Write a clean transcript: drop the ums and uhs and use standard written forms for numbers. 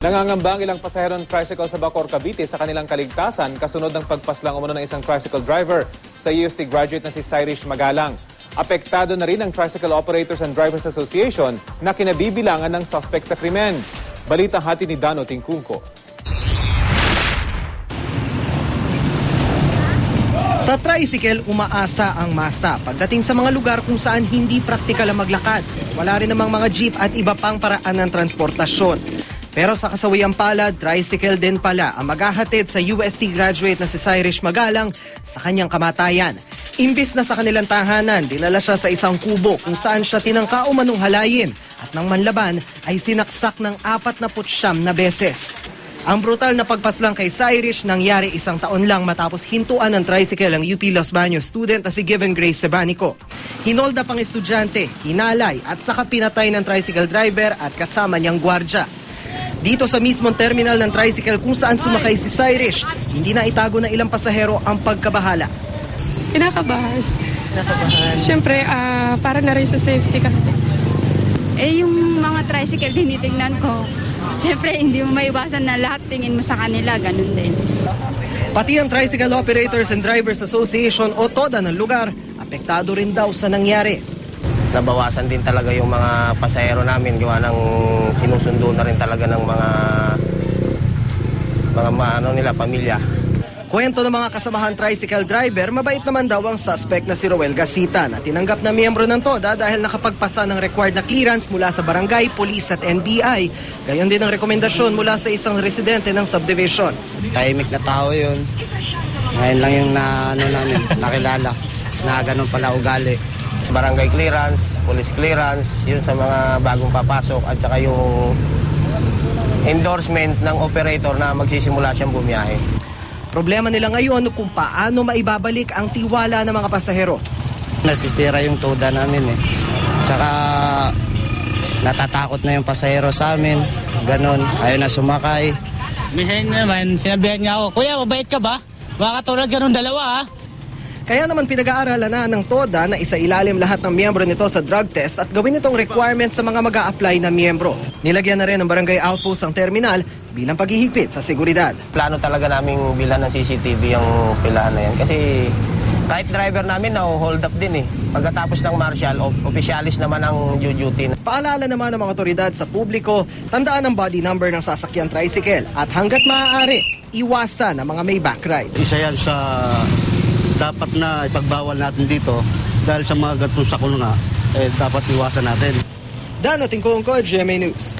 Nangangamba ang ilang pasahero ng tricycle sa Bacoor, Cavite sa kanilang kaligtasan kasunod ng pagpaslang umano ng isang tricycle driver sa UST graduate na si Cyrus Magalang. Apektado na rin ang Tricycle Operators and Drivers Association na kinabibilangan ng suspect sa krimen. Balitang hatid ni Dano Tingkungko. Sa tricycle, umaasa ang masa pagdating sa mga lugar kung saan hindi praktikal ang maglakad. Wala rin namang mga jeep at iba pang paraan ng transportasyon. Pero sa kasawayang palad, tricycle din pala ang maghahatid sa UST graduate na si Cyrus Magalang sa kanyang kamatayan. Imbis na sa kanilang tahanan, dinala siya sa isang kubo kung saan siya tinangka umanong halayin at nang manlaban ay sinaksak ng 49 na beses. Ang brutal na pagpaslang kay Cyrus nangyari isang taon lang matapos hintuan ng tricycle ang UP Los Baños student na si Given Grace Sebanico. Hinold up ang estudyante, hinalay at saka pinatay ng tricycle driver at kasama niyang gwardya. Dito sa mismong terminal ng tricycle kung saan sumakay si Cyrus, hindi na itago ng ilang pasahero ang pagkabahala. Kinakabahan. Siyempre, para na rin sa safety kasi. Yung mga tricycle tinitingnan ko, siyempre hindi mo maiwasan na lahat tingin mo sa kanila, ganun din. Pati ang Tricycle Operators and Drivers Association o TODA ng lugar, apektado rin daw sa nangyari. Nabawasan din talaga yung mga pasahero namin gawa ng sinusundo na rin talaga ng mga pamilya. Kwento ng mga kasamahan tricycle driver, mabait naman daw ang suspect na si Roel Gasita na tinanggap na miyembro ng TODA dahil nakapagpasa ng required na clearance mula sa barangay, police at NBI. Gayon din ang rekomendasyon mula sa isang residente ng subdivision. Tahimik na tao yun. Ngayon lang yung nakilala na ganun pala ugali. Barangay clearance, police clearance, yun sa mga bagong papasok at saka yung endorsement ng operator na magsisimula siyang bumiyahe. Problema nila ngayon kung paano maibabalik ang tiwala ng mga pasahero. Nasisira yung TODA namin eh. Tsaka natatakot na yung pasahero sa amin. Ganon, ayaw na sumakay. Minsan naman, sinabihan niya ako, "Kuya, mabait ka ba? Baka katulad ganun dalawa ha." Kaya naman pinag-aaralan na ng TODA na isailalim lahat ng miyembro nito sa drug test at gawin itong requirement sa mga mag-a-apply na miyembro. Nilagyan na rin ng barangay outpost ang terminal bilang paghihigpit sa seguridad. Plano talaga naming bilhan ng CCTV yung pilahan na yan kasi kahit driver namin na-hold up din eh. Pagkatapos ng martial, officialis naman ang duty. Paalala naman ng mga otoridad sa publiko, tandaan ang body number ng sasakyan tricycle at hanggat maaari, iwasan ang mga may back ride. Isa yan sa dapat na ipagbawal natin dito dahil sa mga gatong sakul nga, dapat iwasan natin. Dano Tingkungko, GMA News.